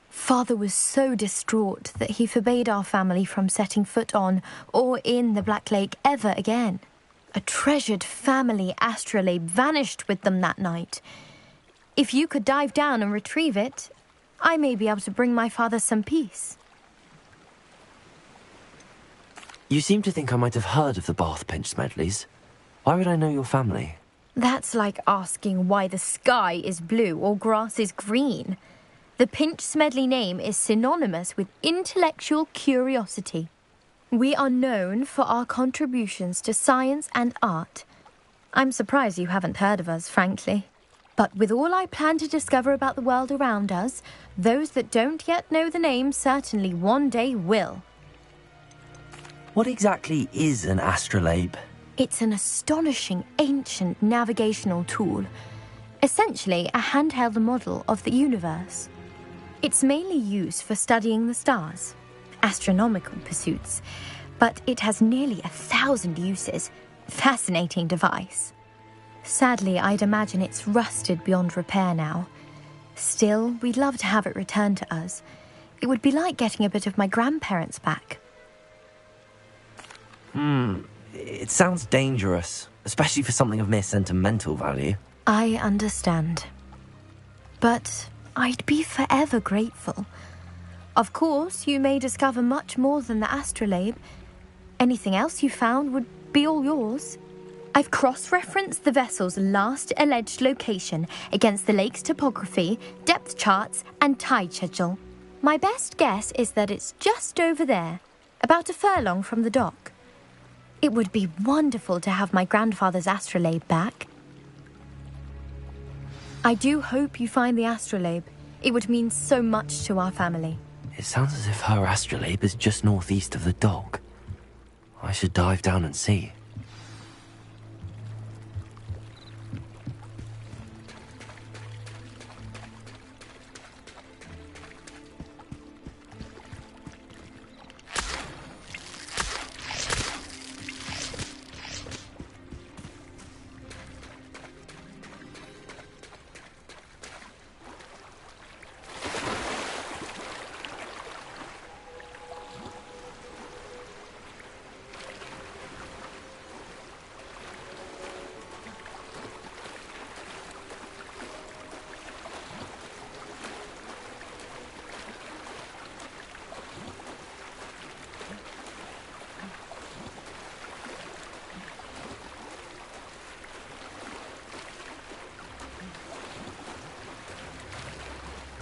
Father was so distraught that he forbade our family from setting foot on or in the Black Lake ever again. A treasured family astrolabe vanished with them that night. If you could dive down and retrieve it, I may be able to bring my father some peace. You seem to think I might have heard of the Bath Pinch Smedleys. Why would I know your family? That's like asking why the sky is blue or grass is green. The Pinch Smedley name is synonymous with intellectual curiosity. We are known for our contributions to science and art. I'm surprised you haven't heard of us, frankly. But with all I plan to discover about the world around us, those that don't yet know the name certainly one day will. What exactly is an astrolabe? It's an astonishing ancient navigational tool. Essentially a handheld model of the universe. It's mainly used for studying the stars, astronomical pursuits, but it has nearly 1,000 uses. Fascinating device. Sadly, I'd imagine it's rusted beyond repair now. Still, we'd love to have it returned to us. It would be like getting a bit of my grandparents back. It sounds dangerous, especially for something of mere sentimental value. I understand. But I'd be forever grateful. Of course, you may discover much more than the astrolabe. Anything else you found would be all yours. I've cross-referenced the vessel's last alleged location against the lake's topography, depth charts, and tide schedule. My best guess is that it's just over there, about a furlong from the dock. It would be wonderful to have my grandfather's astrolabe back. I do hope you find the astrolabe. It would mean so much to our family. It sounds as if her astrolabe is just northeast of the dock. I should dive down and see.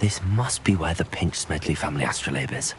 This must be where the Pinch Smedley family astrolabe is.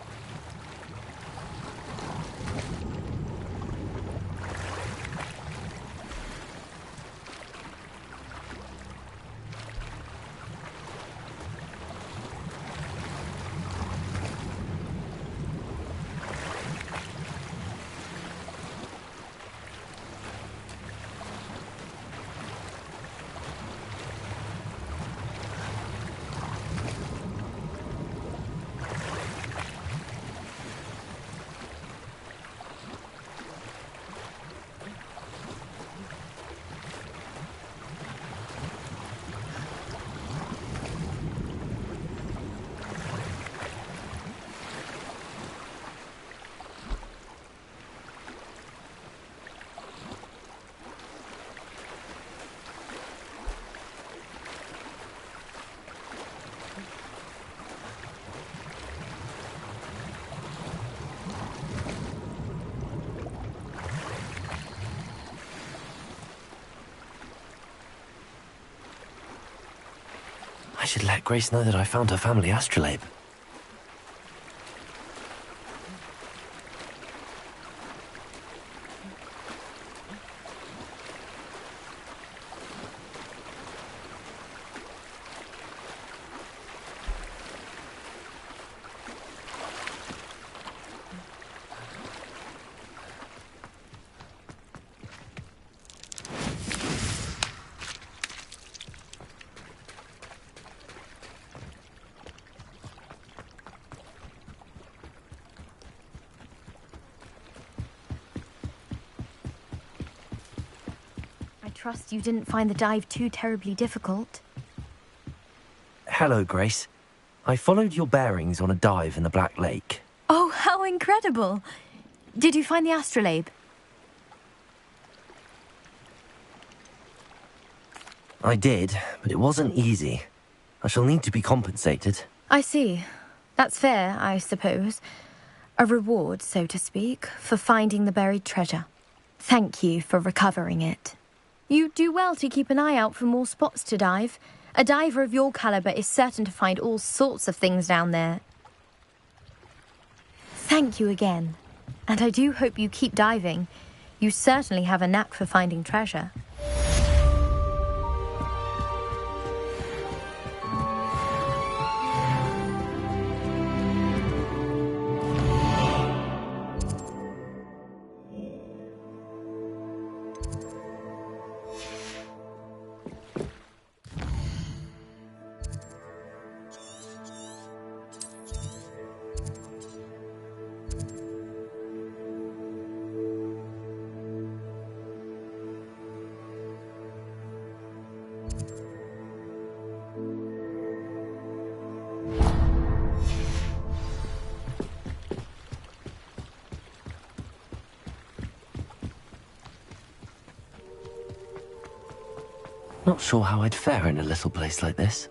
I should let Grace know that I found her family astrolabe. Trust you didn't find the dive too terribly difficult. Hello, Grace. I followed your bearings on a dive in the Black Lake. Oh, how incredible! Did you find the astrolabe? I did, but it wasn't easy. I shall need to be compensated. I see. That's fair, I suppose. A reward, so to speak, for finding the buried treasure. Thank you for recovering it. You do well to keep an eye out for more spots to dive. A diver of your caliber is certain to find all sorts of things down there. Thank you again. And I do hope you keep diving. You certainly have a knack for finding treasure. Not sure how I'd fare in a little place like this.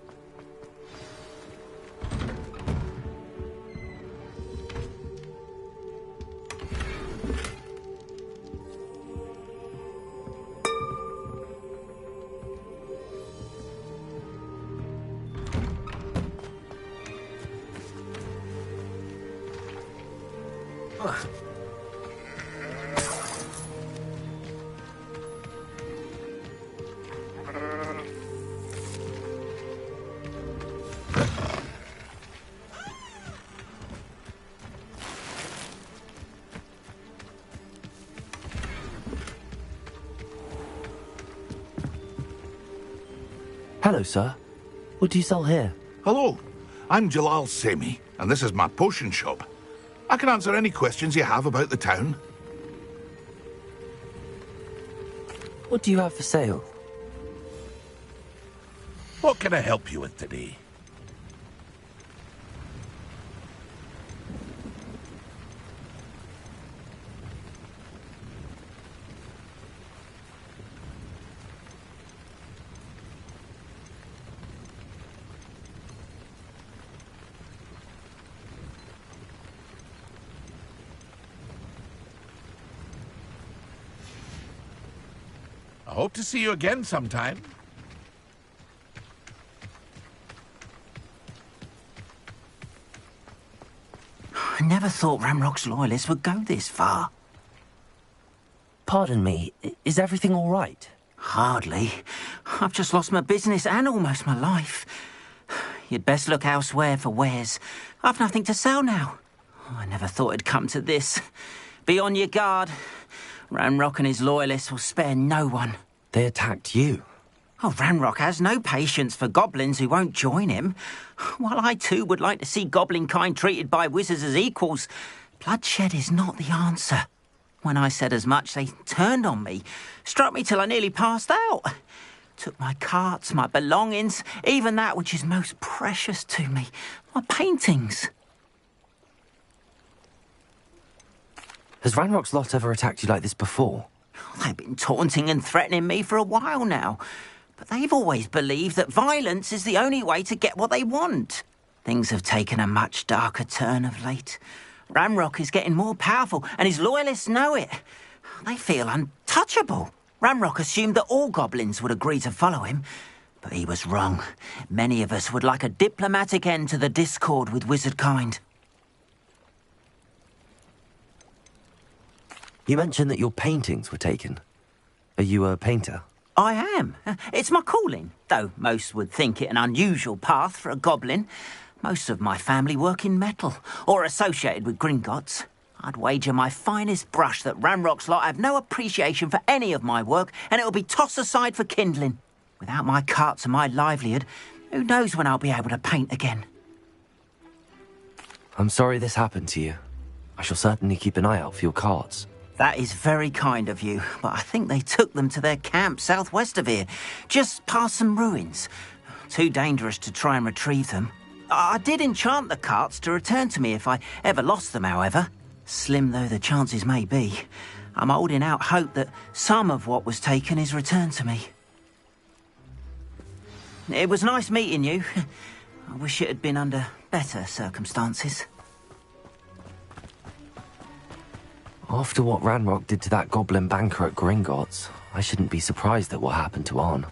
Hello, sir. What do you sell here? Hello, I'm Jalal Semi, and this is my potion shop. I can answer any questions you have about the town. What do you have for sale? What can I help you with today? I hope to see you again sometime. I never thought Ramrock's loyalists would go this far. Pardon me, is everything all right? Hardly. I've just lost my business and almost my life. You'd best look elsewhere for wares. I've nothing to sell now. I never thought it'd come to this. Be on your guard. Ramrock and his loyalists will spare no one. They attacked you. Oh, Ramrock has no patience for goblins who won't join him. While I too would like to see goblin kind treated by wizards as equals, bloodshed is not the answer. When I said as much, they turned on me, struck me till I nearly passed out. Took my carts, my belongings, even that which is most precious to me, my paintings. Has Ranrock's lot ever attacked you like this before? They've been taunting and threatening me for a while now. But they've always believed that violence is the only way to get what they want. Things have taken a much darker turn of late. Ramrock is getting more powerful, and his loyalists know it. They feel untouchable. Ramrock assumed that all goblins would agree to follow him, but he was wrong. Many of us would like a diplomatic end to the discord with wizard kind. You mentioned that your paintings were taken. Are you a painter? I am. It's my calling, though most would think it an unusual path for a goblin. Most of my family work in metal, or associated with Gringotts. I'd wager my finest brush that Ramrock's lot have no appreciation for any of my work, and it'll be tossed aside for kindling. Without my carts and my livelihood, who knows when I'll be able to paint again. I'm sorry this happened to you. I shall certainly keep an eye out for your carts. That is very kind of you, but I think they took them to their camp southwest of here, just past some ruins. Too dangerous to try and retrieve them. I did enchant the carts to return to me if I ever lost them, however. Slim though the chances may be, I'm holding out hope that some of what was taken is returned to me. It was nice meeting you. I wish it had been under better circumstances. After what Ranrock did to that goblin banker at Gringotts, I shouldn't be surprised at what happened to Arn.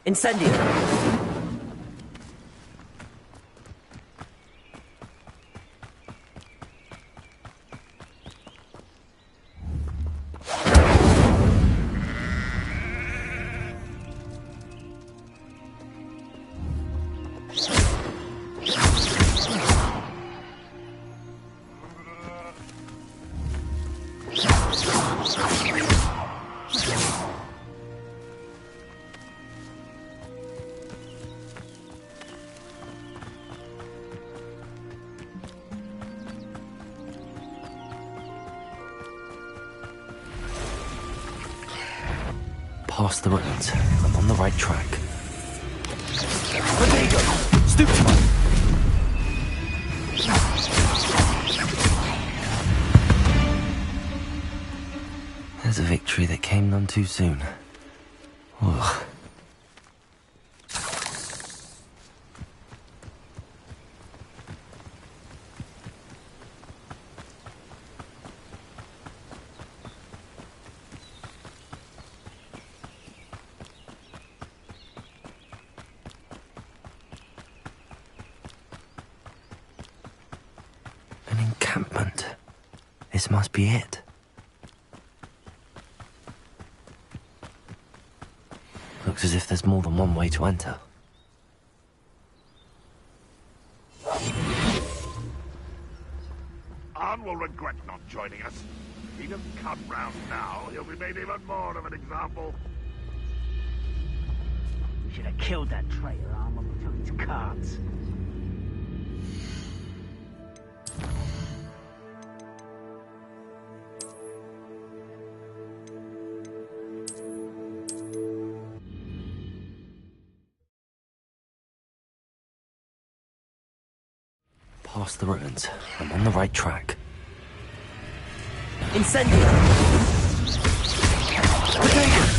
Incendio! Past the ruins. I'm on the right track. Protego! Stoop to mine! There's a victory that came none too soon. Ugh. An encampment. This must be it. Looks as if there's more than one way to enter. Arn will regret not joining us. If he doesn't come round now, he'll be made even more of an example. We should have killed that traitor Arn when we took his cards. Past the ruins. I'm on the right track. Incendio! Protego!